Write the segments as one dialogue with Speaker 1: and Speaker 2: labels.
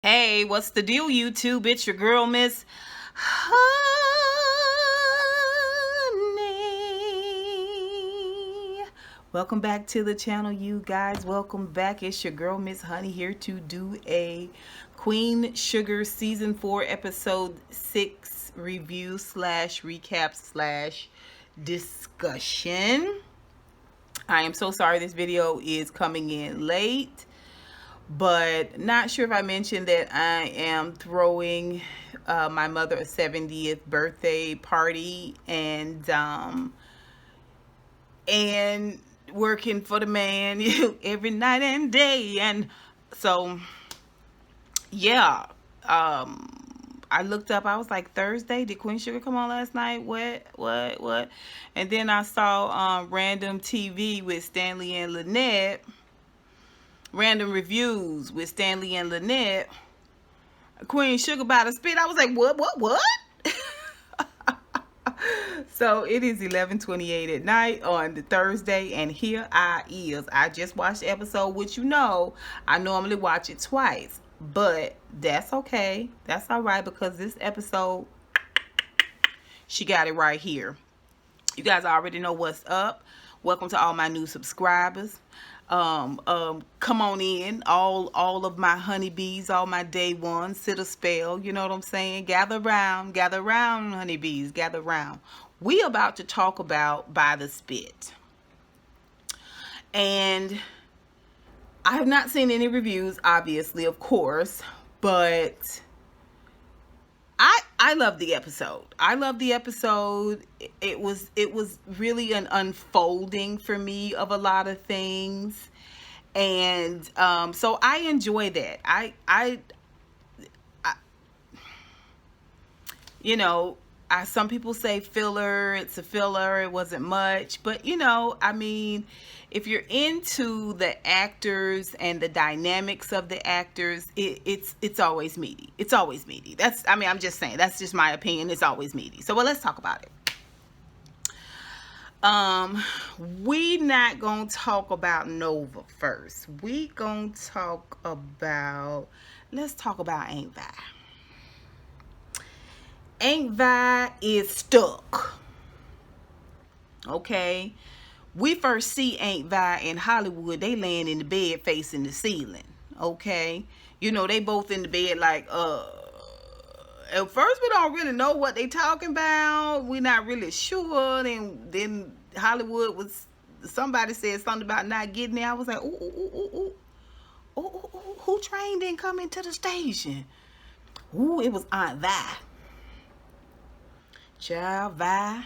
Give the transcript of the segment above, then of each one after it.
Speaker 1: Hey, what's the deal, YouTube? It's your girl, Miss Honey. Welcome back to the channel, you guys. Welcome back. It's your girl, Miss Honey, here to do a Queen Sugar Season 4, Episode 6 review slash recap slash discussion. I am so sorry this video is coming in late, but not sure if I mentioned that I am throwing my mother a 70th birthday party and working for the man every night and day. And so yeah, I looked up, I was like, Thursday, did Queen Sugar come on last night? What? And then I saw Random TV with Stanley and Lynette, Random Reviews with Stanley and Lynette, Queen Sugar by the spit. I was like, what? So it is 11:28 at night on the Thursday, and here I is. I just watched the episode, which I normally watch it twice, but that's okay. That's all right, because this episode, she got it right here. You guys already know what's up. Welcome to all my new subscribers. Come on in, all of my honeybees, all my day ones, sit a spell, you know what I'm saying? Gather round, honeybees, gather round. We about to talk about By the Spit. And I have not seen any reviews, obviously, of course, but I love the episode. I love the episode. It was really an unfolding for me of a lot of things, and so I enjoy that. I some people say filler. It's a filler. It wasn't much, but I mean, if you're into the actors and the dynamics of the actors, it's always meaty. It's always meaty. I'm just saying, that's just my opinion. It's always meaty. So, well, let's talk about it. We not gonna talk about Nova first. We gonna talk about. Let's talk about Aunt Vi. Aunt Vi is stuck. Okay. We first see Aunt Vi in Hollywood. They laying in the bed facing the ceiling. Okay. They both in the bed like, at first we don't really know what they talking about. We're not really sure. Then Hollywood somebody said something about not getting there. I was like, ooh. Who train didn't come into the station? Ooh, it was Aunt Vi. Child, Vi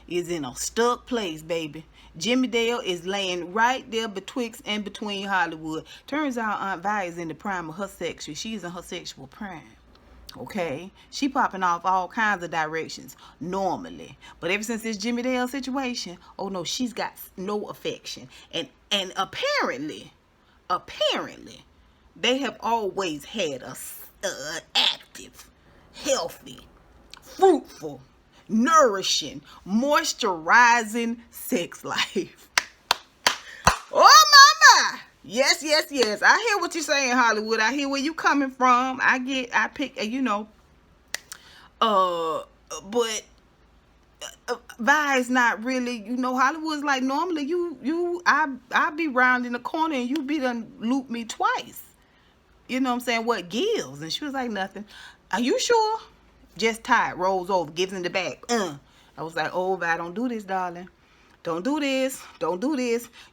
Speaker 1: is in a stuck place, baby. Jimmy Dale is laying right there betwixt and between Hollywood. Turns out Aunt Vi is in the prime of her sexual. She's in her sexual prime. Okay? She popping off all kinds of directions normally. But ever since this Jimmy Dale situation, oh no, she's got no affection. And apparently, they have always had a active, healthy, fruitful, nourishing, moisturizing sex life. Oh my. Yes. I hear what you're saying, Hollywood. I hear where you coming from. But Vi is not really, Hollywood's like, normally I be round in the corner and you be done loop me twice. You know what I'm saying? What gives? And she was like, nothing. Are you sure? Just tired, rolls over, gives in the back. I was like, oh, Vi, don't do this, darling. Don't do this.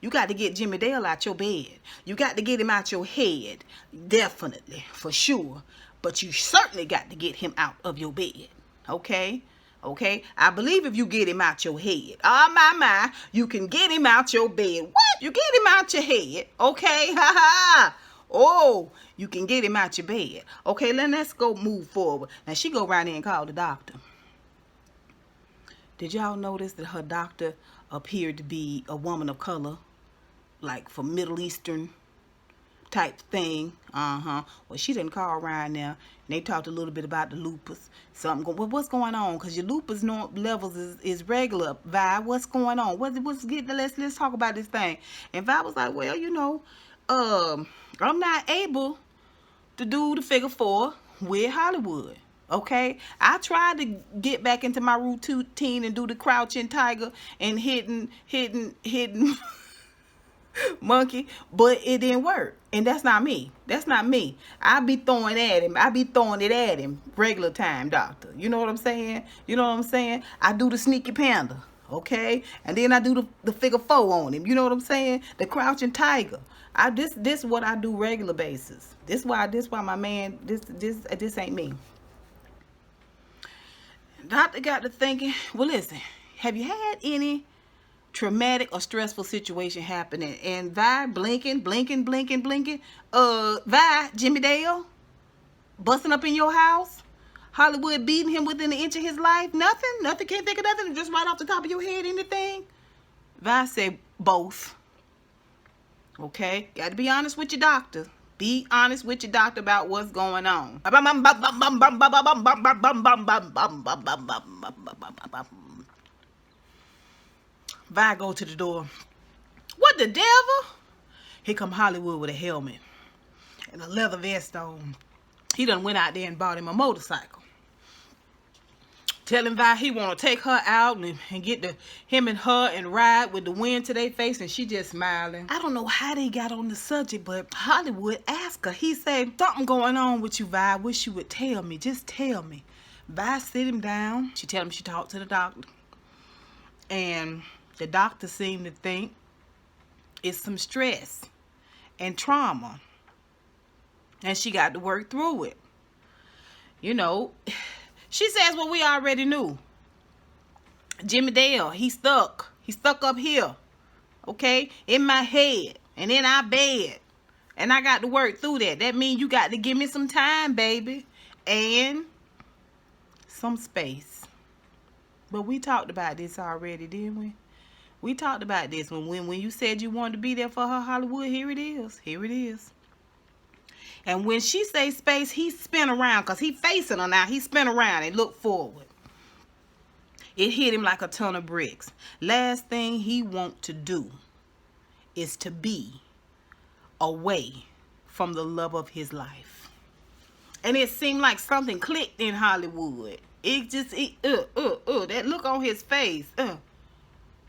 Speaker 1: You got to get Jimmy Dale out your bed. You got to get him out your head. Definitely, for sure. But you certainly got to get him out of your bed. Okay? I believe if you get him out your head. Oh, my. You can get him out your bed. What? You get him out your head. Okay? Ha ha. Oh, you can get him out your bed. Okay, let's go move forward. Now, she go around there and call the doctor. Did y'all notice that her doctor appeared to be a woman of color? Like for Middle Eastern type thing. Well, she didn't call around there. And they talked a little bit about the lupus. What's going on? Because your lupus levels is regular. Vi, what's going on? Let's talk about this thing. And Vi was like, well, I'm not able to do the figure 4 with Hollywood. Okay, I tried to get back into my routine and do the crouching tiger and hidden monkey, but it didn't work. And that's not me. That's not me. I be throwing at him. I be throwing it at him regular time, doctor. You know what I'm saying? You know what I'm saying? I do the sneaky panda, okay? And then I do the figure 4 on him. You know what I'm saying? The crouching tiger. This what I do regular basis. This why my man, this ain't me. Doctor got to thinking, well, listen, have you had any traumatic or stressful situation happening? And Vi blinking, Vi, Jimmy Dale busting up in your house, Hollywood beating him within an inch of his life. Nothing, can't think of nothing, just right off the top of your head, anything? Vi said both. Okay, got to be honest with your doctor. Be honest with your doctor about what's going on. Vi go to the door. What the devil? Here come Hollywood with a helmet and a leather vest on. He done went out there and bought him a motorcycle. Telling Vi he want to take her out and get him and her and ride with the wind to their face, and she just smiling. I don't know how they got on the subject, but Hollywood asked her. He said, something going on with you, Vi. I wish you would tell me. Just tell me. Vi sit him down. She tell him she talked to the doctor. And the doctor seemed to think it's some stress and trauma. And she got to work through it. You know, she says what we already knew. Jimmy Dale, he stuck. He stuck up here. Okay? In my head. And in our bed. And I got to work through that. That means you got to give me some time, baby. And some space. But we talked about this already, didn't we? We talked about this when you said you wanted to be there for her, Hollywood. Here it is. Here it is. And when she say space, he spin around because he facing her now. He spin around and look forward. It hit him like a ton of bricks. Last thing he want to do is to be away from the love of his life. And it seemed like something clicked in Hollywood. It just, that look on his face.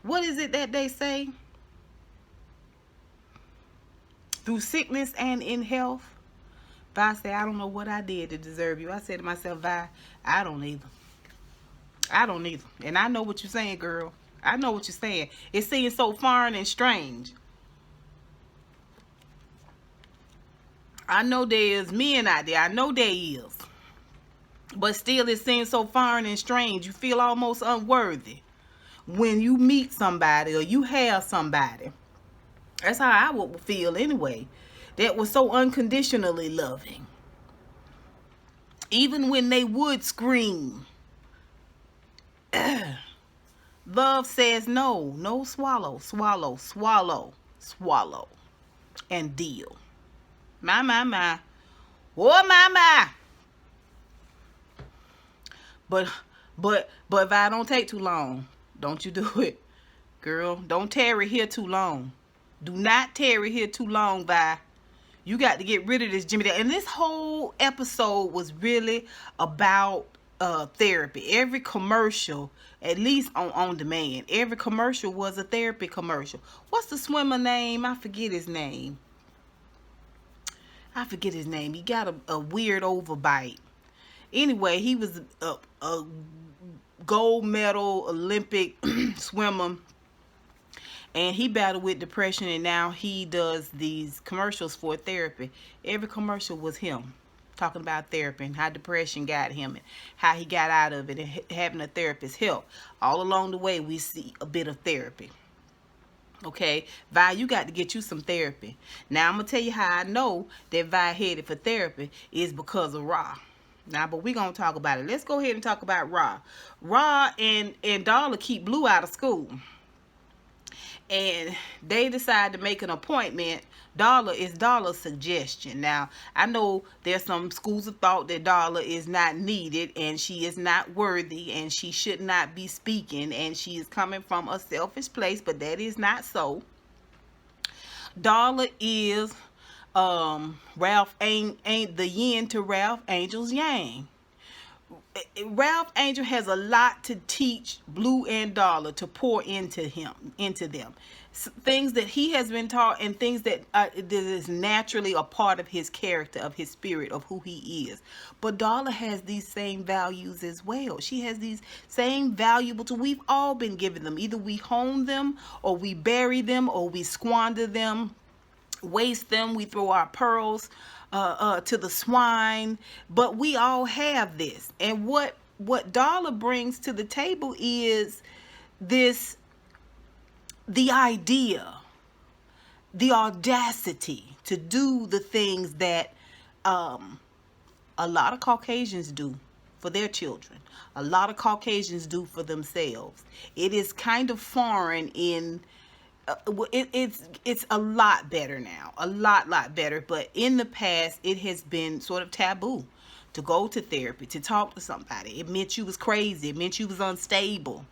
Speaker 1: What is it that they say? Through sickness and in health. Vi said, I don't know what I did to deserve you. I said to myself, Vi, I don't either. I don't either. And I know what you're saying, girl. I know what you're saying. It seems so foreign and strange. I know there is men out there. I know there is. But still, it seems so foreign and strange. You feel almost unworthy when you meet somebody or you have somebody. That's how I would feel anyway. That was so unconditionally loving. Even when they would scream. Love says no. No, swallow, swallow, swallow, swallow. And deal. My. Oh, my. But if I don't take too long, don't you do it. Girl, don't tarry here too long. Do not tarry here too long, Vi. You got to get rid of this Jimmy Dale. And this whole episode was really about therapy. Every commercial, at least on demand, every commercial was a therapy commercial. What's the swimmer name? I forget his name. He got a weird overbite. Anyway, he was a gold medal Olympic swimmer. And he battled with depression, and now he does these commercials for therapy. Every commercial was him talking about therapy and how depression got him and how he got out of it and having a therapist help. All along the way, we see a bit of therapy. Okay, Vi, you got to get you some therapy. Now, I'm going to tell you how I know that Vi headed for therapy is because of Ra. Now, but we're going to talk about it. Let's go ahead and talk about Ra. Ra and Darla keep Blue out of school. And they decide to make an appointment. Darla is Darla's suggestion. Now, I know there's some schools of thought that Darla is not needed and she is not worthy and she should not be speaking and she is coming from a selfish place, but that is not so. Darla is Ralph ain't the yin to Ralph, Angel's yang. Ralph Angel has a lot to teach Blue and Darla, to pour into them. Things that he has been taught, and things that is naturally a part of his character, of his spirit, of who he is. But Darla has these same values as well. She has these same valuable tools. We've all been given them. Either we hone them, or we bury them, or we squander them, waste them, we throw our pearls to the swine. But we all have this. And what Darla brings to the table is this, the idea, the audacity to do the things that a lot of Caucasians do for their children. A lot of Caucasians do for themselves. It is kind of foreign in it's a lot better now, a lot better. But in the past, it has been sort of taboo to go to therapy, to talk to somebody. It meant you was crazy. It meant you was unstable.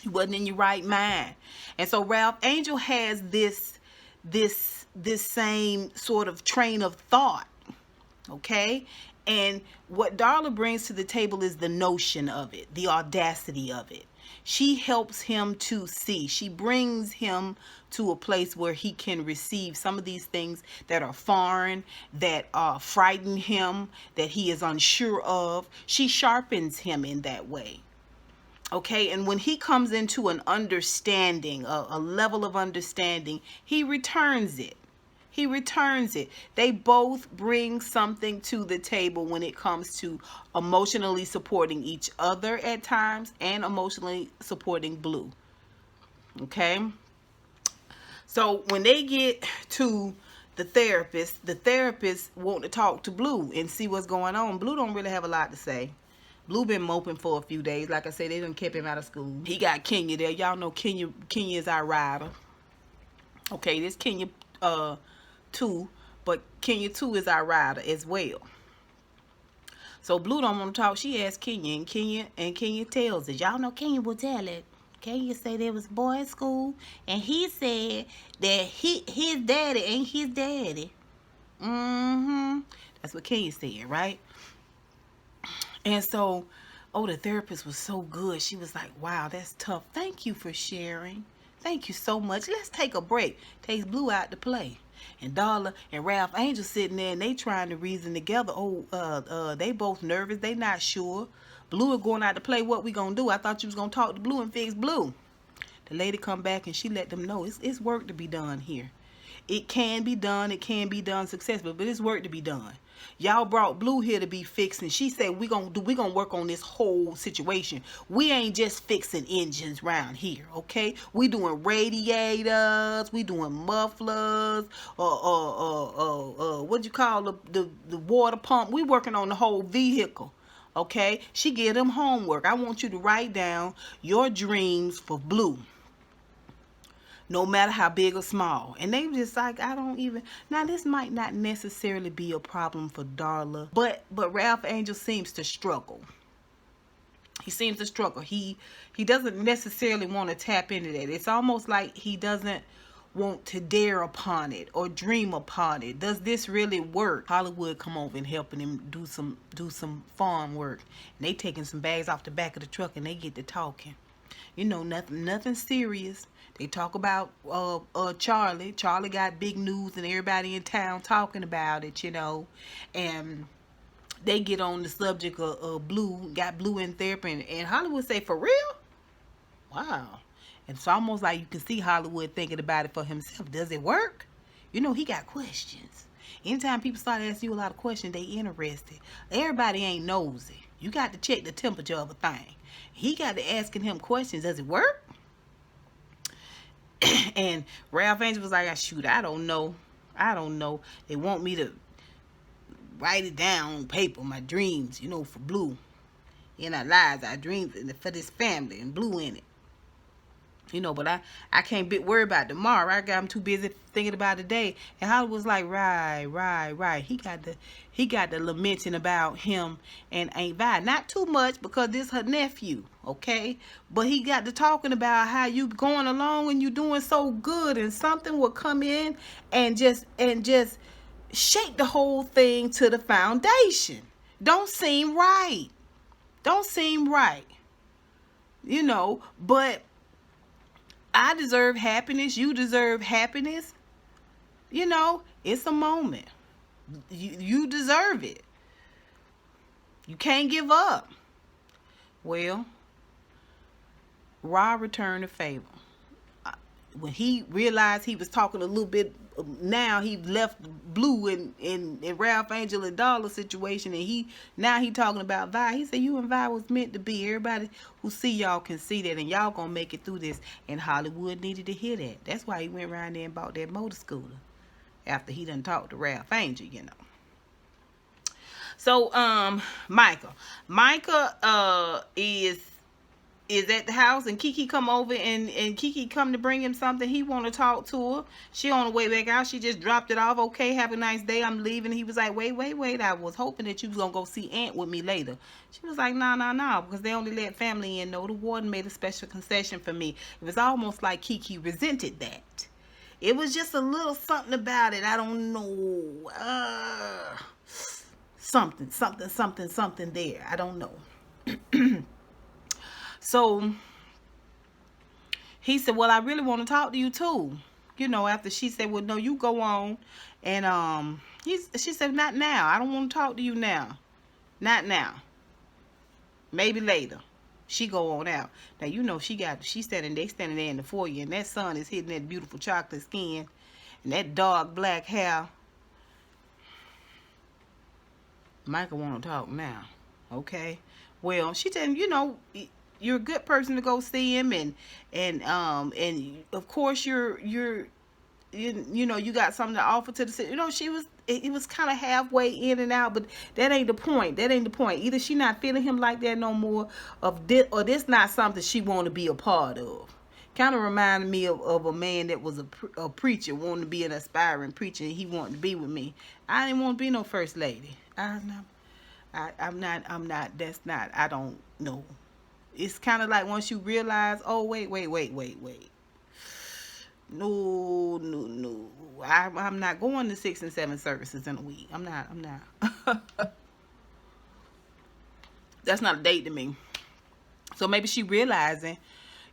Speaker 1: You wasn't in your right mind. And so Ralph Angel has this same sort of train of thought. Okay? And what Darla brings to the table is the notion of it, the audacity of it. She helps him to see. She brings him to a place where he can receive some of these things that are foreign, that frighten him, that he is unsure of. She sharpens him in that way. Okay, and when he comes into an understanding, a level of understanding, he returns it. He returns it. They both bring something to the table when it comes to emotionally supporting each other at times, and emotionally supporting Blue. Okay? So when they get to the therapist want to talk to Blue and see what's going on. Blue don't really have a lot to say. Blue been moping for a few days. Like I said, they done kept him out of school. He got Kenya there. Y'all know Kenya is our rider. Okay, this Kenya 2, but Kenya 2 is our rider as well. So Blue don't want to talk. She asked Kenya, and Kenya tells it. Y'all know Kenya will tell it. Kenya said there was a boy at school, and he said that his daddy ain't his daddy. That's what Kenya said, right? And so, the therapist was so good. She was like, wow, that's tough. Thank you for sharing. Thank you so much. Let's take a break. Takes Blue out to play. And Darla and Ralph Angel sitting there, and they trying to reason together. They both nervous. They not sure. Blue is going out to play. What we gonna do? I thought you was gonna talk to Blue and fix Blue. The lady come back and she let them know it's work to be done here. It can be done. It can be done successfully, but it's work to be done. Y'all brought Blue here to be fixing. She said we gonna work on this whole situation. We ain't just fixing engines around here, okay? We doing radiators, we doing mufflers, what you call the water pump. We working on the whole vehicle, okay? She gave them homework. I want you to write down your dreams for Blue, no matter how big or small. And they were just like, now this might not necessarily be a problem for Darla, but Ralph Angel seems to struggle. He seems to struggle. He doesn't necessarily want to tap into that. It's almost like he doesn't want to dare upon it or dream upon it. Does this really work? Hollywood come over and helping him do some farm work. And they taking some bags off the back of the truck, and they get to talking. You know, nothing serious. They talk about Charley. Charley got big news, and everybody in town talking about it, you know. And they get on the subject of Blue, got Blue in therapy, and Hollywood say, for real? Wow. And it's almost like you can see Hollywood thinking about it for himself. Does it work? You know, he got questions. Anytime people start asking you a lot of questions, they interested. Everybody ain't nosy. You got to check the temperature of a thing. He got to asking him questions. Does it work? And Ralph Angel was like, shoot, I don't know. They want me to write it down on paper, my dreams, you know, for Blue. In our lives, our dreams for this family, and Blue in it. You know, but I can't worry about tomorrow. I'm too busy thinking about today. And Holly was like, right. He got the lamenting about him and Aunt Vi. Not too much, because this her nephew, okay? But he got to talking about how you going along and you doing so good, and something will come in and just shake the whole thing to the foundation. Don't seem right. Don't seem right. But I deserve happiness. You deserve happiness. It's a moment. You deserve it. You can't give up. Well, Ra returned the favor. When he realized he was talking a little bit, now he left Blue in Ralph, Angel, and Darla situation, and he talking about Vi. He said, you and Vi was meant to be. Everybody who see y'all can see that, and y'all gonna make it through this. And Hollywood needed to hear that. That's why he went around there and bought that motor scooter after he done talked to Ralph Angel, So Micah is at the house, and Kiki come over, and Kiki come to bring him something. He want to talk to her. She on the way back out. She just dropped it off. Okay, have a nice day. I'm leaving. He was like, wait. I was hoping that you was going to go see Aunt with me later. She was like, no, because they only let family in. No, the warden made a special concession for me. It was almost like Kiki resented that. It was just a little something about it. I don't know. Something there. I don't know. So he said, well, I really want to talk to you too. After she said, well, no, you go on. And she said, not now. I don't want to talk to you now. Not now. Maybe later. She go on out. Now, they standing there in the foyer, and that sun is hitting that beautiful chocolate skin and that dark black hair. Michael want to talk now. Okay. Well, she said, you're a good person to go see him, and of course you got something to offer to the city. It was kind of halfway in and out, but that ain't the point. Either she not feeling him like that no more, or this not something she want to be a part of. Kind of reminded me of a man that was a preacher, wanting to be an aspiring preacher, and he wanted to be with me. I didn't want to be no first lady. I'm not. That's not. I don't know. It's kind of like once you realize, oh, wait. No. I'm not going to 6 and 7 services in a week. I'm not. That's not a date to me. So maybe she realizing,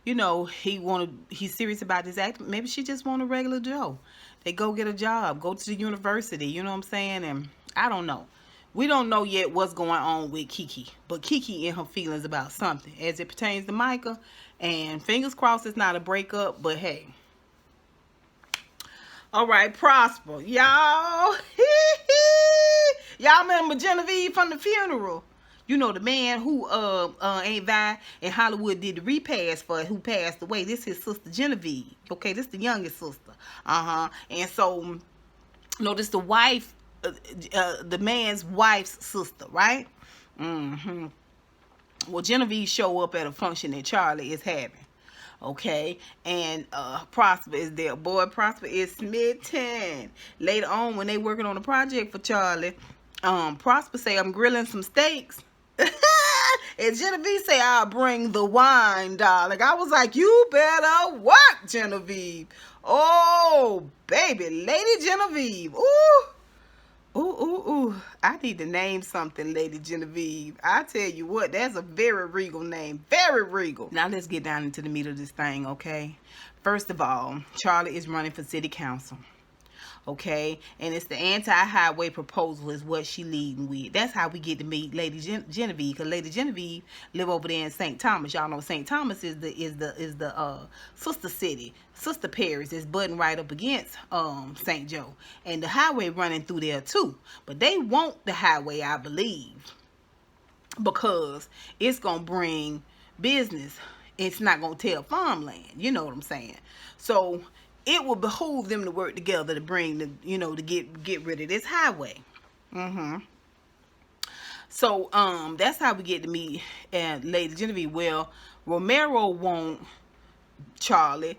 Speaker 1: he's serious about this act. Maybe she just want a regular Joe. They go get a job, go to the university, you know what I'm saying? And I don't know. We don't know yet what's going on with Kiki, but Kiki in her feelings about something as it pertains to Micah, and fingers crossed it's not a breakup, but hey. All right, Prosper, y'all. Y'all remember Genevieve from the funeral? The man who ain't Vi in Hollywood did the repast for, who passed away. This is his sister Genevieve. Okay, this the youngest sister. And so, this the wife. The man's wife's sister, right? Well, Genevieve show up at a function that Charley is having, okay? And Prosper is there. Boy, Prosper is smitten. Later on, when they working on a project for Charley, Prosper say, I'm grilling some steaks. And Genevieve say, I'll bring the wine, darling. I was like, you better work, Genevieve. Oh, baby, Lady Genevieve. Ooh. I need to name something, Lady Genevieve. I tell you what, that's a very regal name. Very regal. Now let's get down into the meat of this thing, okay? First of all, Charley is running for city council. Okay, and it's the anti-highway proposal is what she leading with. That's how we get to meet Lady Genevieve, because Lady Genevieve live over there in St. Thomas. Y'all know St. Thomas is the sister city, sister parish is butting right up against St. Joe, and the highway running through there too. But they want the highway, I believe, because it's gonna bring business. It's not gonna tell farmland. You know what I'm saying? So it will behoove them to work together to bring the, to get rid of this highway. So that's how we get to meet Lady Genevieve. Well, Romero want Charley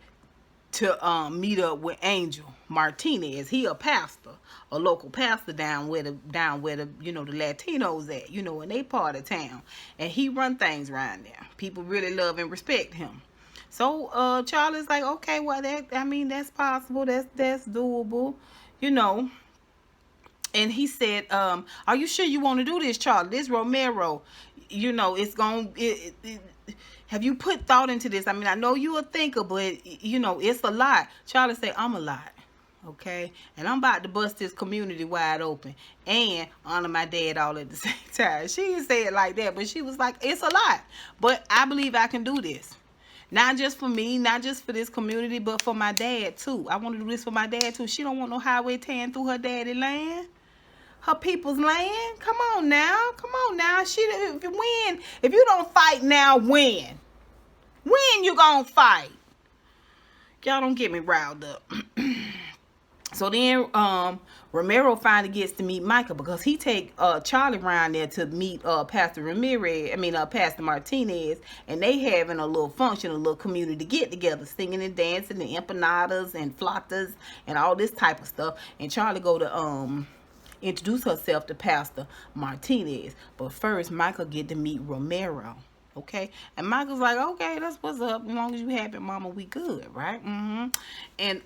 Speaker 1: to meet up with Angel Martinez. He a pastor, a local pastor down where the the Latinos at, in they part of town, and he run things around there. People really love and respect him. So Charlie's like, okay, well that's possible, that's doable, And he said, are you sure you want to do this, Charlie? This Romero, you know, it's going to, have you put thought into this? I mean, I know you a thinker, but, you know, it's a lot. Charlie said, I'm a lot. Okay, and I'm about to bust this community wide open and honor my dad all at the same time. She didn't say it like that, but she was like, it's a lot, but I believe I can do this. Not just for me, not just for this community, but for my dad too. I want to do this for my dad too. She don't want no highway tearing through her daddy land, her people's land. Come on now, come on now. If you don't fight now, when you gonna fight? Y'all don't get me riled up. So then Romero finally gets to meet Michael, because he take Charley around there to meet Pastor Martinez, and they having a little function, a little community get together, singing and dancing and empanadas and flautas and all this type of stuff. And Charley go to introduce herself to Pastor Martinez, but first Michael get to meet Romero. Okay, and Michael's like, okay, that's what's up. As long as you happy, mama, we good, right? And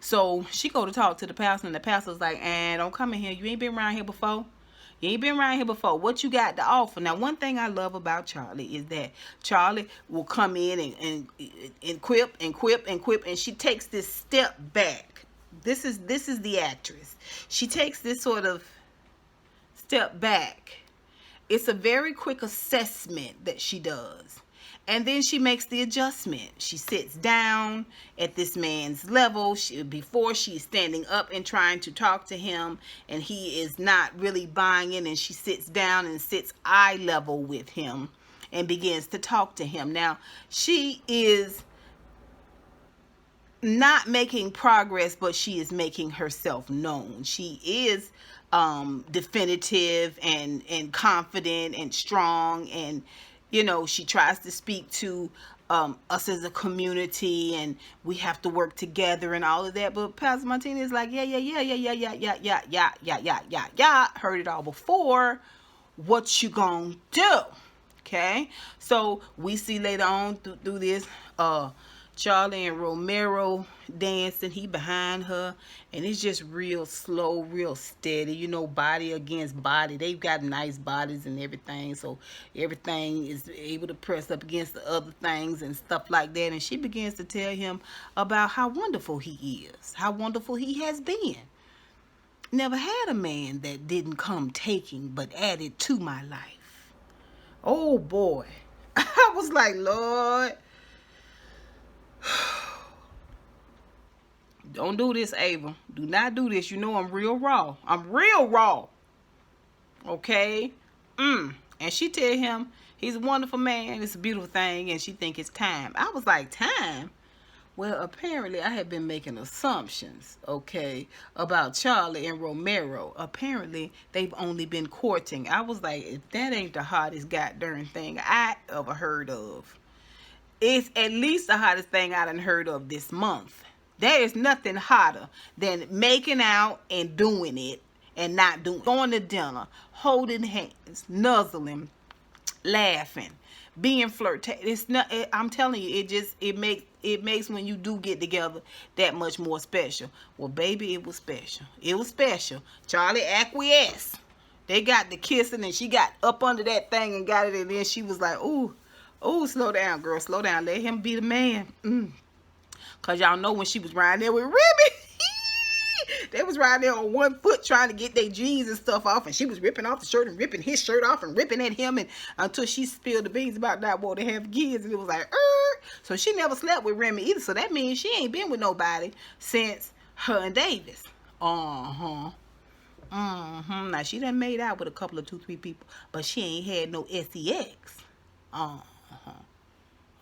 Speaker 1: so she go to talk to the pastor, and the pastor's like, don't come in here. You ain't been around here before. You ain't been around here before. What you got to offer? Now, one thing I love about Charley is that Charley will come in and quip, and she takes this step back. This is the actress. She takes this sort of step back. It's a very quick assessment that she does. And then she makes the adjustment. She sits down at this man's level before she's standing up and trying to talk to him, and he is not really buying in, and she sits down and sits eye level with him and begins to talk to him. Now, she is not making progress, but she is making herself known. She is definitive and confident and strong, and you know, she tries to speak to us as a community, and we have to work together and all of that. But Pastor Martinez is like, yeah. Heard it all before. What you gonna do? Okay. So we see later on through this, Charley and Romero dancing. He behind her, and it's just real slow, real steady, you know, body against body. They've got nice bodies and everything, so everything is able to press up against the other things and stuff like that. And she begins to tell him about how wonderful he is, how wonderful he has been. Never had a man that didn't come taking but added to my life. Oh boy. I was like, Lord, don't do this, Ava. Do not do this. You know I'm real raw. I'm real raw. Okay? And she tell him he's a wonderful man. It's a beautiful thing. And she think it's time. I was like, time? Well, apparently I had been making assumptions, okay, about Charley and Romero. Apparently they've only been courting. I was like, if that ain't the hottest goddamn thing I ever heard of. It's at least the hottest thing I done heard of this month. There is nothing hotter than making out and doing it and not doing it. Going to dinner, holding hands, nuzzling, laughing, being flirtatious. It's not. I'm telling you, it makes when you do get together that much more special. Well, baby, it was special. It was special. Charley acquiesced. They got the kissing, and she got up under that thing and got it, and then she was like, ooh, slow down, girl, slow down. Let him be the man. Because y'all know when she was riding there with Remy, they was riding there on one foot trying to get their jeans and stuff off, and she was ripping off the shirt and ripping his shirt off and ripping at him, and until she spilled the beans about not wanting to have kids, and it was like, So she never slept with Remy either, so that means she ain't been with nobody since her and Davis. Now, she done made out with a couple of 2-3 people, but she ain't had no sex.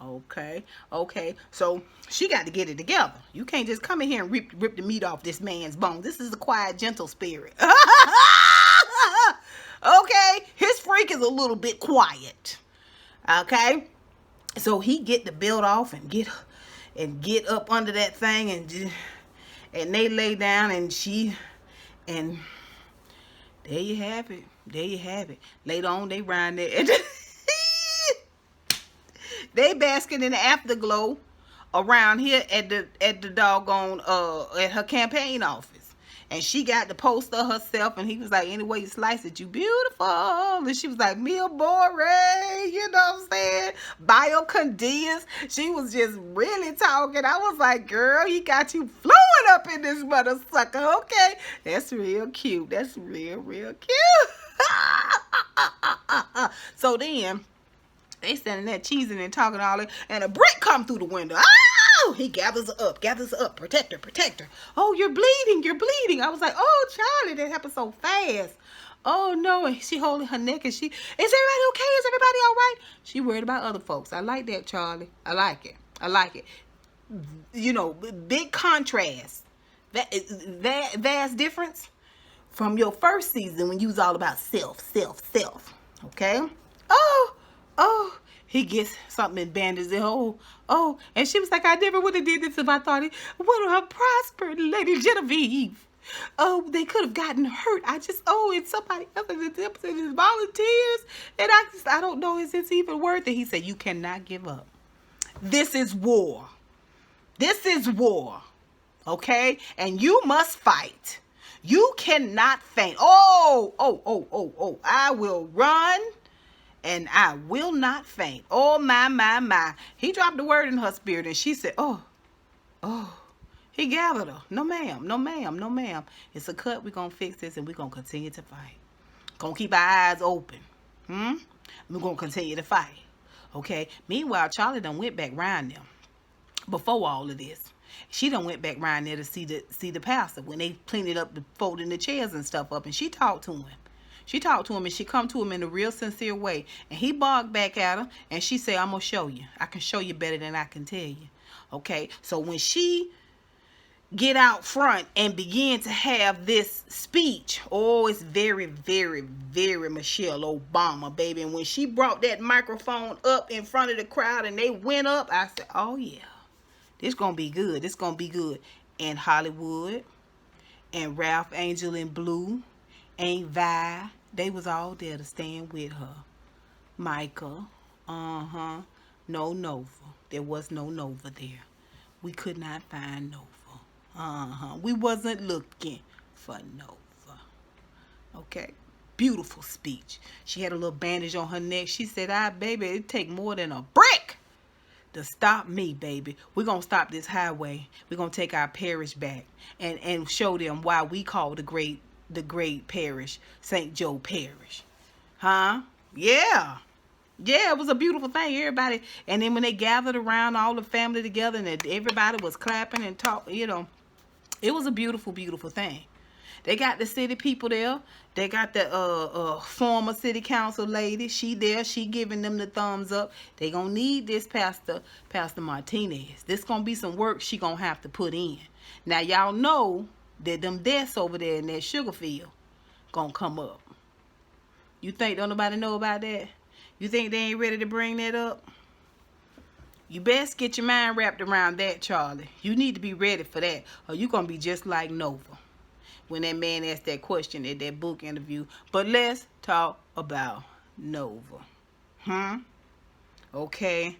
Speaker 1: Okay. So she got to get it together. You can't just come in here and rip the meat off this man's bone. This is a quiet, gentle spirit. Okay? His freak is a little bit quiet. Okay? So he get the belt off and get up under that thing, and they lay down, and there you have it. Later on, they round there. They basking in the afterglow around here at the doggone at her campaign office. And she got the poster herself, and he was like, any way you slice it, you beautiful. And she was like, Mil Bore, you know what I'm saying? Biocondensed. She was just really talking. I was like, girl, he got you flowing up in this mother sucker. Okay. That's real cute. That's real, real cute. So then, they standing there cheesing and talking all that, and a brick come through the window. Oh, he gathers her up, protect her, protect her. Oh, you're bleeding, you're bleeding. I was like, oh, Charley, that happened so fast. Oh, no, and she holding her neck, and is everybody okay? Is everybody all right? She worried about other folks. I like that, Charley. I like it. I like it. You know, big contrast. That vast difference from your first season when you was all about self. Okay? Oh, he gets something in bandage. Oh, and she was like, I never would have did this if I thought it would have prospered, Lady Genevieve. Oh, they could have gotten hurt. It's somebody else in his volunteers. And I don't know, is this even worth it? He said, you cannot give up. This is war. This is war. Okay? And you must fight. You cannot faint. Oh, I will run and I will not faint. Oh, my. He dropped the word in her spirit, and she said, oh. He gathered her. No, ma'am. It's a cut. We're going to fix this, and we're going to continue to fight. Going to keep our eyes open. We're going to continue to fight. Okay? Meanwhile, Charley done went back round them before all of this. She done went back round there to see the pastor when they cleaned up, folding the chairs and stuff up, and she talked to him. And she come to him in a real sincere way. And he barked back at her, and she said, I'm going to show you. I can show you better than I can tell you. Okay? So when she get out front and begin to have this speech, it's very, very, very Michelle Obama, baby. And when she brought that microphone up in front of the crowd and they went up, I said, oh, yeah. This going to be good. This going to be good. And Hollywood and Ralph, Angel, and Blue, Aunt Vi, they was all there to stand with her. Micah, no Nova. There was no Nova there. We could not find Nova. We wasn't looking for Nova. Okay. Beautiful speech. She had a little bandage on her neck. She said, baby, it take more than a brick to stop me, baby. We're going to stop this highway. We're going to take our parish back and show them why we call the great parish St. Joe Parish. Huh? Yeah. Yeah, it was a beautiful thing. Everybody, and then when they gathered around, all the family together, and everybody was clapping and talking, it was a beautiful, beautiful thing. They got the city people there. They got the former city council lady. She there. She giving them the thumbs up. They gonna need this Pastor Martinez. This gonna be some work she gonna have to put in. Now y'all know that them deaths over there in that sugar field gonna come up. You think don't nobody know about that? You think they ain't ready to bring that up? You best get your mind wrapped around that, Charley. You need to be ready for that, or you gonna be just like Nova when that man asked that question at that book interview. But let's talk about Nova. Okay.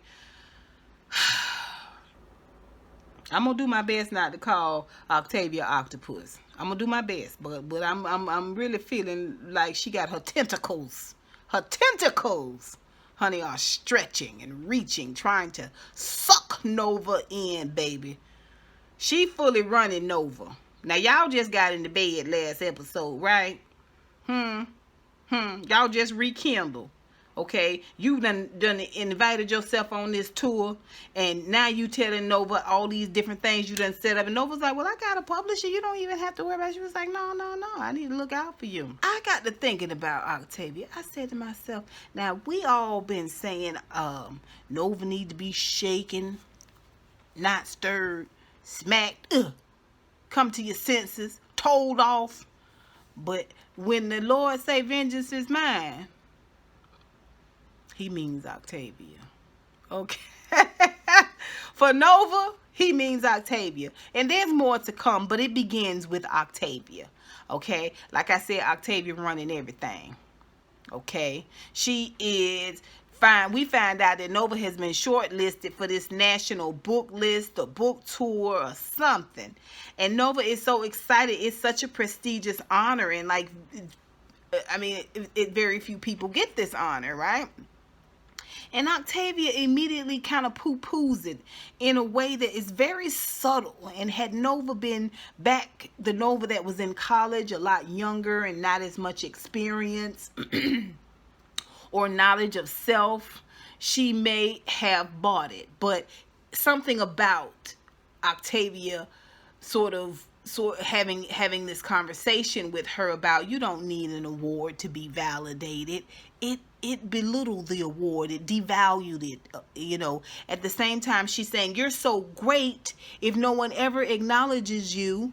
Speaker 1: I'm gonna do my best not to call Octavia Octopus. I'm gonna do my best, but I'm really feeling like she got her tentacles. Her tentacles, honey, are stretching and reaching, trying to suck Nova in, baby. She fully running Nova. Now, y'all just got into bed last episode, right? Y'all just rekindled, okay? You done invited yourself on this tour, and now you telling Nova all these different things you done set up. And Nova's like, well, I got a publisher. You don't even have to worry about it. She was like, no. I need to look out for you. I got to thinking about Octavia. I said to myself, now, we all been saying Nova need to be shaken, not stirred, smacked, come to your senses, told off. But when the Lord say vengeance is mine, he means Octavia. Okay? For Nova, he means Octavia. And there's more to come, but it begins with Octavia. Okay? Like I said, Octavia running everything. Okay? She is we find out that Nova has been shortlisted for this national book list, or book tour, or something. And Nova is so excited. It's such a prestigious honor, and like, I mean, very few people get this honor, right? And Octavia immediately kind of poo-poos it in a way that is very subtle. And had Nova been back, the Nova that was in college, a lot younger and not as much experience or knowledge of self, she may have bought it. But something about Octavia sort of having this conversation with her about, you don't need an award to be validated. It belittled the award. It devalued it, you know. At the same time, she's saying, you're so great. If no one ever acknowledges you,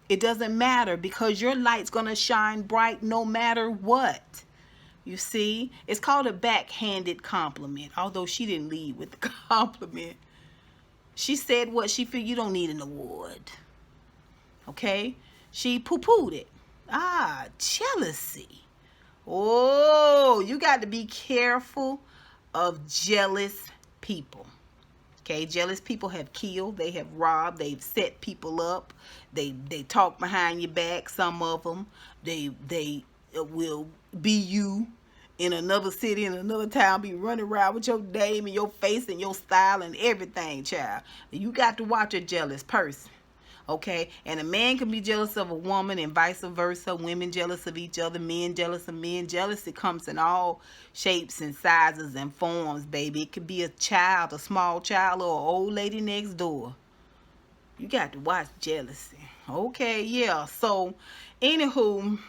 Speaker 1: it doesn't matter, because your light's going to shine bright no matter what. You see? It's called a backhanded compliment, although she didn't lead with the compliment. She said what she figured, you don't need an award. Okay? She poo-pooed it. Jealousy. Oh, you got to be careful of jealous people. Okay, jealous people have killed, they have robbed, they've set people up, they talk behind your back. Some of them, they will be you in another city, in another town, be running around with your name and your face and your style and everything, child. You got to watch a jealous person. Okay, and a man can be jealous of a woman and vice versa. Women jealous of each other, men jealous of men. Jealousy comes in all shapes and sizes and forms, baby. It could be a child, a small child, or an old lady next door. You got to watch jealousy. Okay, yeah. So, anywho,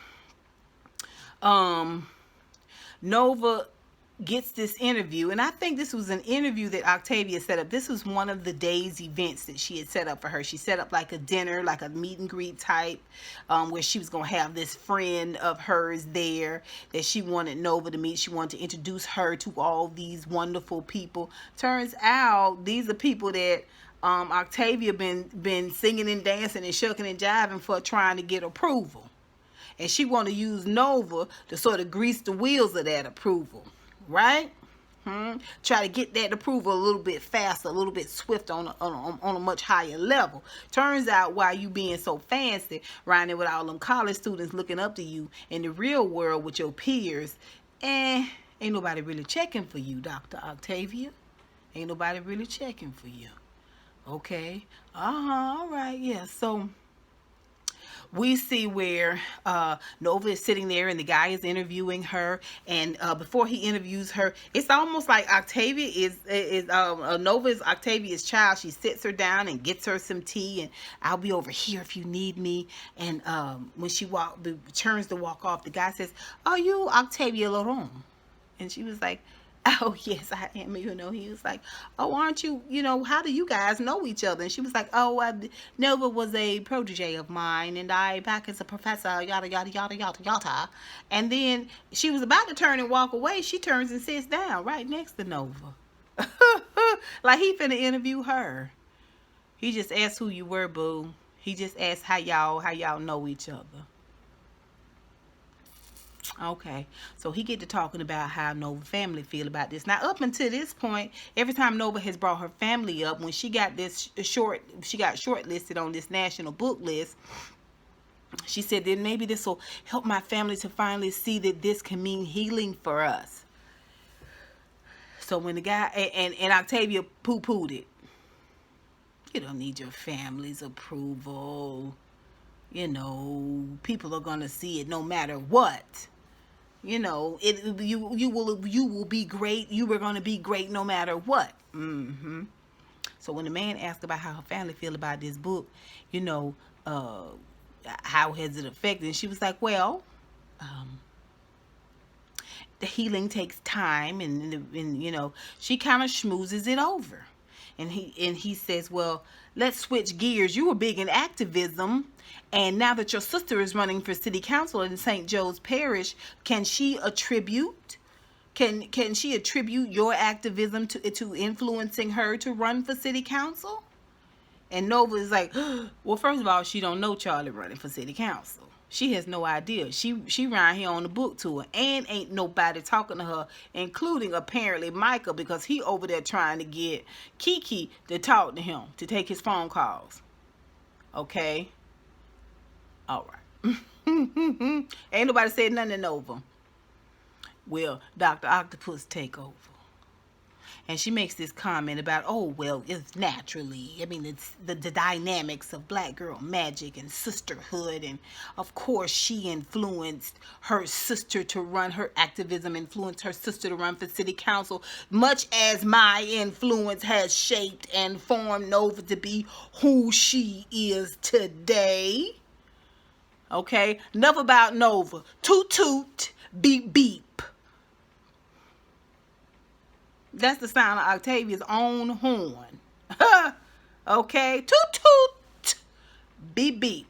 Speaker 1: Nova gets this interview, and I think this was an interview that Octavia set up. This was one of the day's events that she had set up for her. She set up like a dinner, like a meet and greet type, where she was going to have this friend of hers there that she wanted Nova to meet. She wanted to introduce her to all these wonderful people. Turns out these are people that Octavia been singing and dancing and shucking and jiving for, trying to get approval. And she want to use Nova to sort of grease the wheels of that approval. Right? Try to get that approval a little bit faster, a little bit swift on a much higher level. Turns out, while you being so fancy, riding with all them college students looking up to you in the real world with your peers, ain't nobody really checking for you, Dr. Octavia. Ain't nobody really checking for you. Okay? All right, yeah. So we see where Nova is sitting there and the guy is interviewing her, and before he interviews her, it's almost like Octavia is Nova's Octavia's child. She sits her down and gets her some tea, and I'll be over here if you need me. And when she turns to walk off, the guy says, "Are you Octavia Laurent?" And she was like, "Oh, yes, I am." You know, he was like, "Oh, aren't you, how do you guys know each other?" And she was like, "Oh, Nova was a protege of mine, and I back as a professor, yada, yada, yada, yada, yada." And then she was about to turn and walk away. She turns and sits down right next to Nova. Like he finna interview her. He just asked who you were, boo. He just asked how y'all know each other. Okay, so he get to talking about how Nova family feel about this. Now, up until this point, every time Nova has brought her family up, when she got shortlisted on this national book list, she said that maybe this will help my family to finally see that this can mean healing for us. So when the guy and Octavia poo-pooed it. You don't need your family's approval. People are gonna see it no matter what. You will be great. You were gonna be great no matter what. So when the man asked about how her family feel about this book, how has it affected? And she was like, well, the healing takes time, and she kind of schmoozes it over. And he says, well, let's switch gears. You were big in activism, and now that your sister is running for city council in St. Joe's Parish, can she attribute your activism to influencing her to run for city council? And Nova is like, well, first of all, she don't know Charley running for city council. She has no idea. She around here on the book tour, and ain't nobody talking to her, including apparently Michael, because he over there trying to get Kiki to talk to him, to take his phone calls. Okay? All right. Ain't nobody said nothing over. Well, Dr. Octopus take over. And she makes this comment about, oh, well, it's naturally. I mean, it's the dynamics of black girl magic and sisterhood. And, of course, she influenced her sister to run her activism, influenced her sister to run for city council, much as my influence has shaped and formed Nova to be who she is today. Okay? Enough about Nova. Toot toot, beep beep. That's the sound of Octavia's own horn. Okay? Toot toot. Beep beep.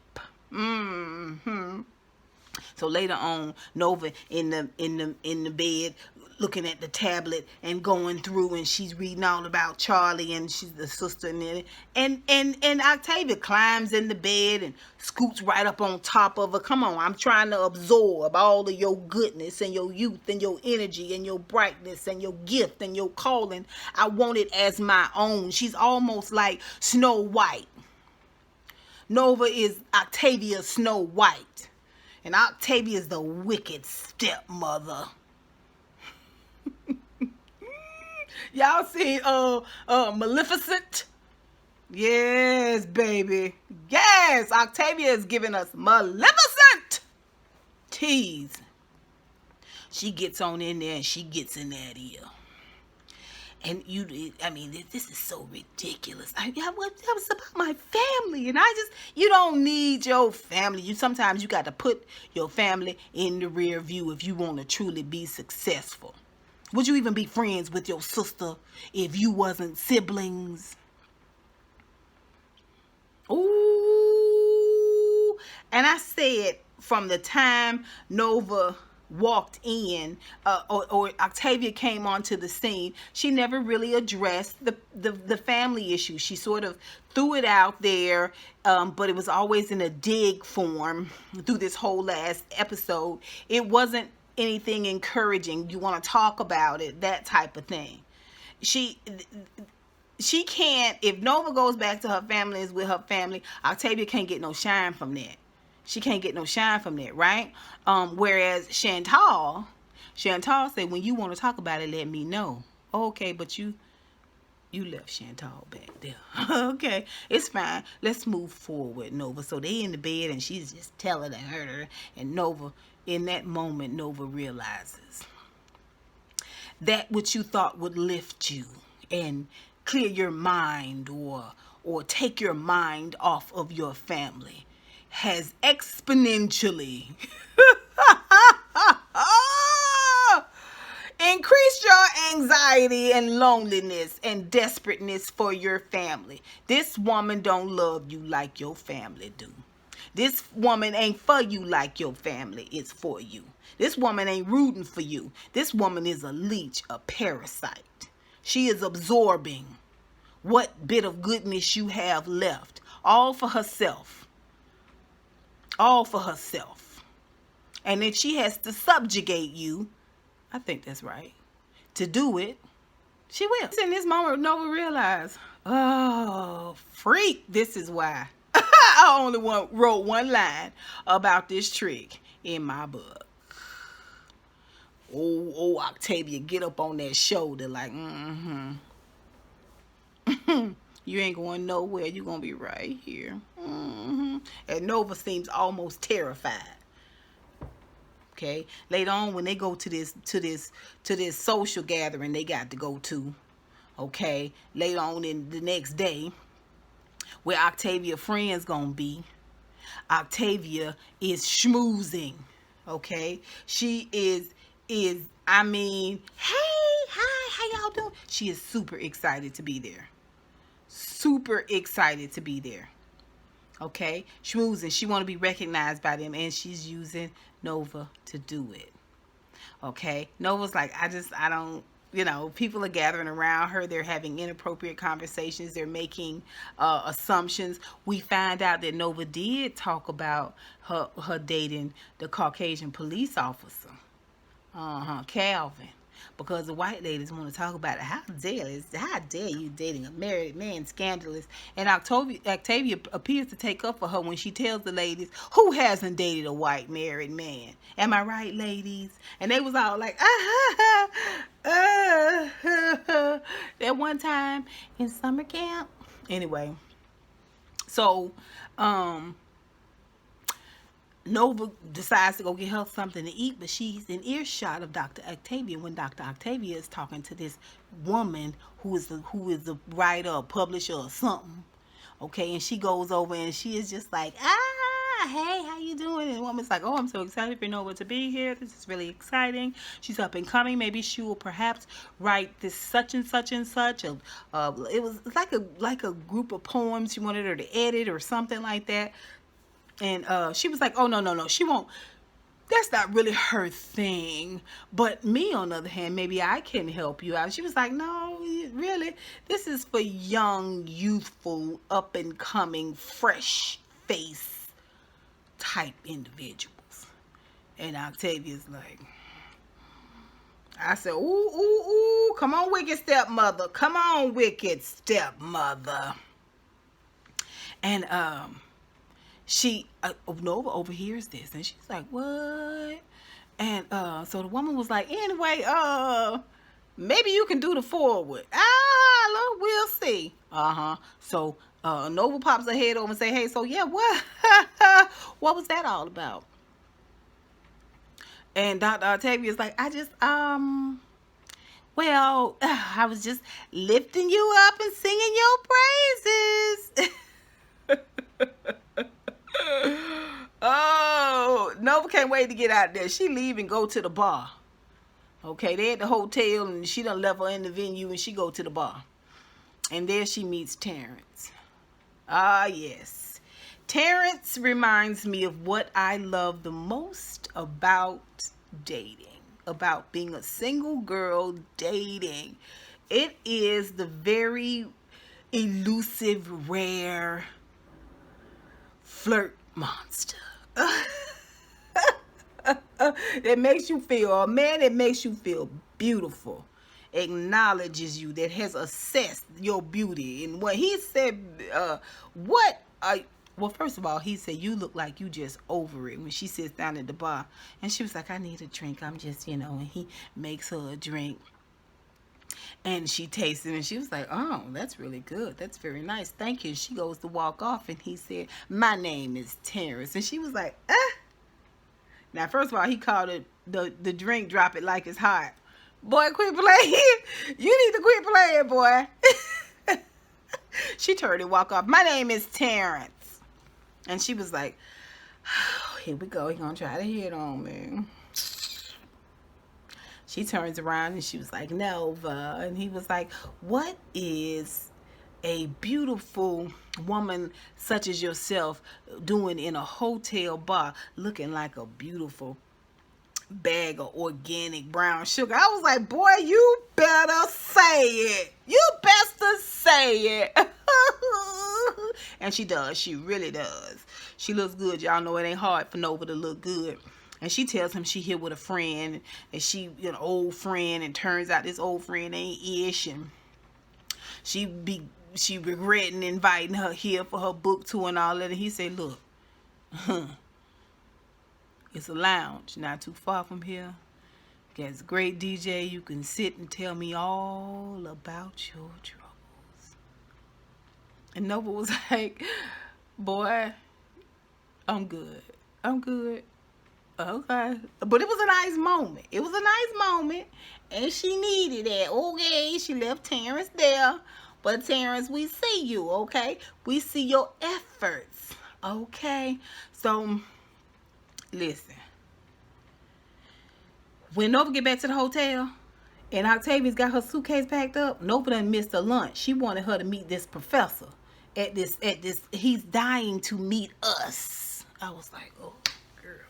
Speaker 1: So later on, Nova in the bed looking at the tablet and going through, and she's reading all about Charley, and she's the sister, and Octavia climbs in the bed and scoots right up on top of her. Come on, I'm trying to absorb all of your goodness and your youth and your energy and your brightness and your gift and your calling. I want it as my own. She's almost like Snow White. Nova is Octavia's Snow White. And Octavia is the wicked stepmother. Y'all seen Maleficent? Yes, baby. Yes, Octavia is giving us Maleficent tease. She gets on in there and she gets in that ear. And this is so ridiculous. That was about my family, and you don't need your family. Sometimes you got to put your family in the rear view if you want to truly be successful. Would you even be friends with your sister if you wasn't siblings? Ooh, and I said from the time Nova walked in, or Octavia came onto the scene, she never really addressed the family issue. She sort of threw it out there, but it was always in a dig form through this whole last episode. It wasn't anything encouraging. You want to talk about it, that type of thing. She can't, if Nova goes back to her family, is with her family, Octavia can't get no shine from that. She can't get no shine from that, right? Whereas Chantal said, when you want to talk about it, let me know. Okay, but you left Chantal back there. Okay, it's fine. Let's move forward, Nova. So they in the bed and she's just telling her, and Nova, in that moment, Nova realizes that what you thought would lift you and clear your mind or take your mind off of your family has exponentially increased your anxiety and loneliness and desperateness for your family. This woman don't love you like your family do. This woman ain't for you like your family is for you. This woman ain't rooting for you. This woman is a leech, a parasite. She is absorbing what bit of goodness you have left, all for herself. All for herself. And if she has to subjugate you, I think that's right, to do it, she will. In this moment, Nova realized, oh, freak, this is why. I only wrote one line about this trick in my book. Oh, Octavia, get up on that shoulder like, you ain't going nowhere. You're going to be right here. And Nova seems almost terrified. Okay. Later on, when they go to this social gathering they got to go to, okay, later on in the next day, where Octavia friends gonna be, Octavia is schmoozing. Okay. She is, hey, hi, how y'all doing? She is super excited to be there. Super excited to be there. Okay, schmoozing. She want to be recognized by them, and she's using Nova to do it. Okay, Nova's like, I don't you know, people are gathering around her. They're having inappropriate conversations. They're making assumptions. We find out that Nova did talk about her dating the Caucasian police officer, Calvin, because the white ladies want to talk about it. How dare you dating a married man, scandalous. And Octavia appears to take up for her when she tells the ladies, who hasn't dated a white married man? Am I right, ladies? And they was all like, that one time in summer camp. Anyway, so Nova decides to go get her something to eat, but she's in earshot of Dr. Octavia when Dr. Octavia is talking to this woman who is a writer or publisher or something. Okay, and she goes over and she is just like, hey, how you doing? And the woman's like, oh, I'm so excited for Nova to be here. This is really exciting. She's up and coming. Maybe she will perhaps write this such and such and such. It was like a group of poems she wanted her to edit or something like that. And she was like, oh, no, she won't. That's not really her thing. But me, on the other hand, maybe I can help you out. She was like, no, really, this is for young, youthful, up-and-coming, fresh-face type individuals. And Octavia's like, I said, ooh, come on, wicked stepmother. Come on, wicked stepmother. And, Nova overhears this and she's like, what? And so the woman was like, anyway, maybe you can do the forward. Look, we'll see. So Nova pops her head over and say, hey, so yeah, what what was that all about? And Dr. Octavia's like, I was just lifting you up and singing your praises. Oh, Nova can't wait to get out there. She leave and go to the bar. Okay, they at the hotel and she done left her in the venue and she go to the bar. And there she meets Terrence. Yes. Terrence reminds me of what I love the most about dating. About being a single girl dating. It is the very elusive, rare flirt monster that makes you feel, a man that makes you feel beautiful, acknowledges you, that has assessed your beauty. And what he said, well, first of all, he said, you look like you just over it, when she sits down at the bar. And she was like, I need a drink. I'm just, and he makes her a drink. And she tasted it and she was like, oh, that's really good. That's very nice. Thank you. She goes to walk off and he said, my name is Terrence. And she was like, Now, first of all, he called it the drink, drop it like it's hot. Boy, quit playing. You need to quit playing, boy. She turned and walked off. My name is Terrence. And she was like, oh, here we go. He gonna try to hit on me. She turns around and she was like, Nova. And he was like, what is a beautiful woman such as yourself doing in a hotel bar looking like a beautiful bag of organic brown sugar? I was like, boy, you better say it. You best to say it. And she does. She really does. She looks good. Y'all know it ain't hard for Nova to look good. And she tells him she here with a friend, and she, an old friend, and turns out this old friend ain't ish, and she regretting inviting her here for her book tour and all that. And he said, look, it's a lounge not too far from here. Got a great DJ. You can sit and tell me all about your troubles. And Nova was like, boy, I'm good. Okay. But it was a nice moment. And she needed that. Okay. She left Terrence there. But Terrence, we see you, okay? We see your efforts. Okay. So, listen. When Nova get back to the hotel and Octavia's got her suitcase packed up, Nova done missed her lunch. She wanted her to meet this professor at this. He's dying to meet us. I was like, oh, girl.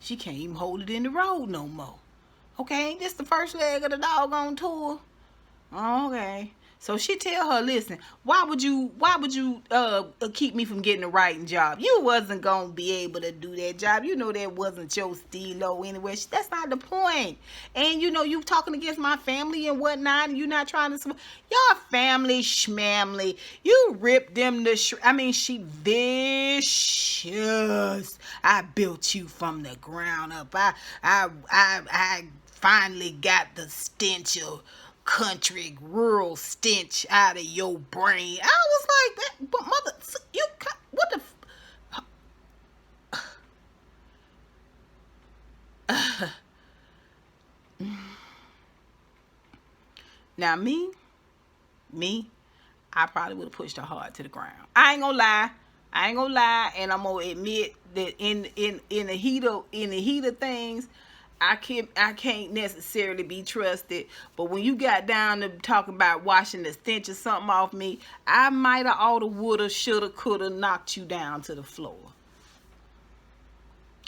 Speaker 1: She can't even hold it in the road no more. Okay, ain't this the first leg of the doggone tour? Okay. So she tell her, listen, why would you keep me from getting a writing job? You wasn't gonna be able to do that job. You know that wasn't your stilo anyway. That's not the point. And you know you talking against my family and whatnot, and you not trying to your family schmamly. You ripped them to she vicious. I built you from the ground up. I finally got the stench of country rural stench out of your brain. I was like, that, but mother, you what the now me, I probably would have pushed her hard to the ground. I ain't gonna lie, and I'm gonna admit that in the heat of things, I can't necessarily be trusted. But when you got down to talking about washing the stench or something off me, I might have, oughta, woulda, shoulda, coulda knocked you down to the floor.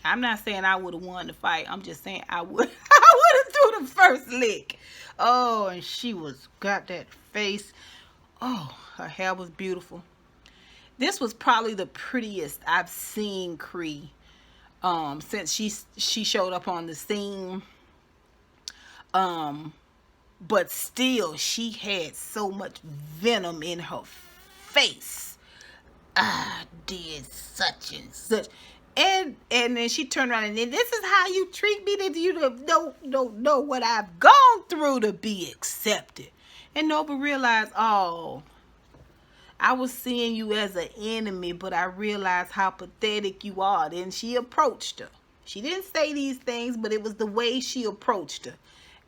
Speaker 1: I'm not saying I would have won the fight. I'm just saying I would have threw the first lick. Oh, and she got that face. Oh, her hair was beautiful. This was probably the prettiest I've seen Cree since she showed up on the scene. But still, she had so much venom in her face. I did such and such. And then she turned around and then, this is how you treat me? That you don't know what I've gone through to be accepted. And Nova realized, oh, I was seeing you as an enemy, but I realized how pathetic you are. Then she approached her. She didn't say these things, but it was the way she approached her.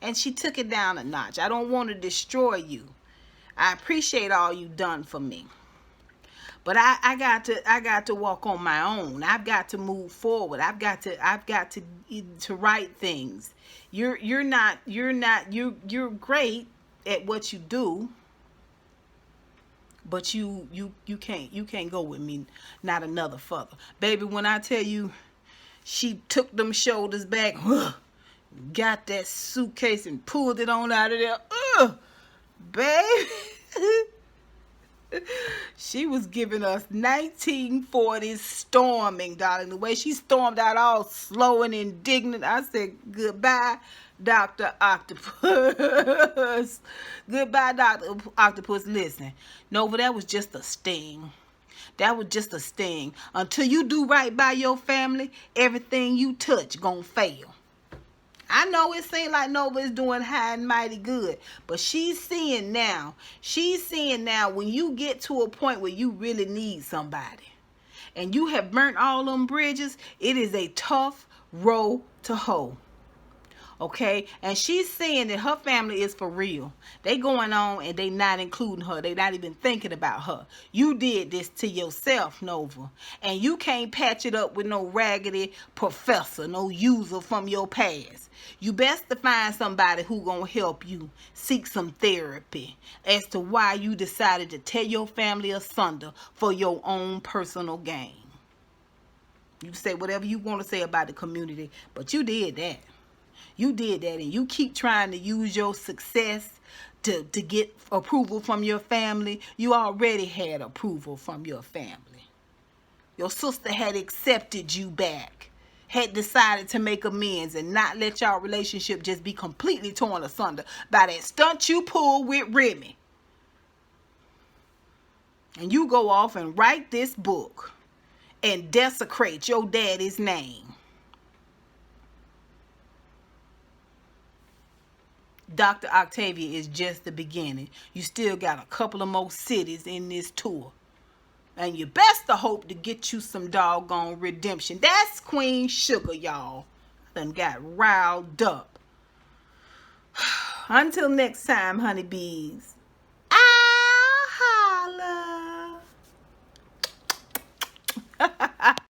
Speaker 1: And she took it down a notch. I don't want to destroy you. I appreciate all you've done for me. But I got to walk on my own. I've got to move forward. I've got to write things. You're great at what you do, but you can't go with me not another further. Baby, when I tell you she took them shoulders back, got that suitcase and pulled it on out of there. Baby. She was giving us 1940s storming, darling. The way she stormed out all slow and indignant. I said, goodbye, Dr. Octopus. Goodbye, Dr. Octopus. Listen, Nova, that was just a sting. That was just a sting. Until you do right by your family, everything you touch gonna fail. I know it seems like Nova is doing high and mighty good, but she's seeing now when you get to a point where you really need somebody and you have burnt all them bridges, it is a tough road to hoe. Okay, and she's saying that her family is for real. They going on and they not including her. They not even thinking about her. You did this to yourself, Nova, and you can't patch it up with no raggedy professor, no user from your past. You best to find somebody who gonna help you seek some therapy as to why you decided to tear your family asunder for your own personal gain. You say whatever you want to say about the community, but you did that. You did that, and you keep trying to use your success to get approval from your family. You already had approval from your family. Your sister had accepted you back, had decided to make amends and not let y'all relationship just be completely torn asunder by that stunt you pulled with Remy. And you go off and write this book and desecrate your daddy's name. Dr. Octavia is just the beginning. You still got a couple of more cities in this tour. And you best to hope to get you some doggone redemption. That's Queen Sugar, y'all. Done got riled up. Until next time, honeybees. I'll holla.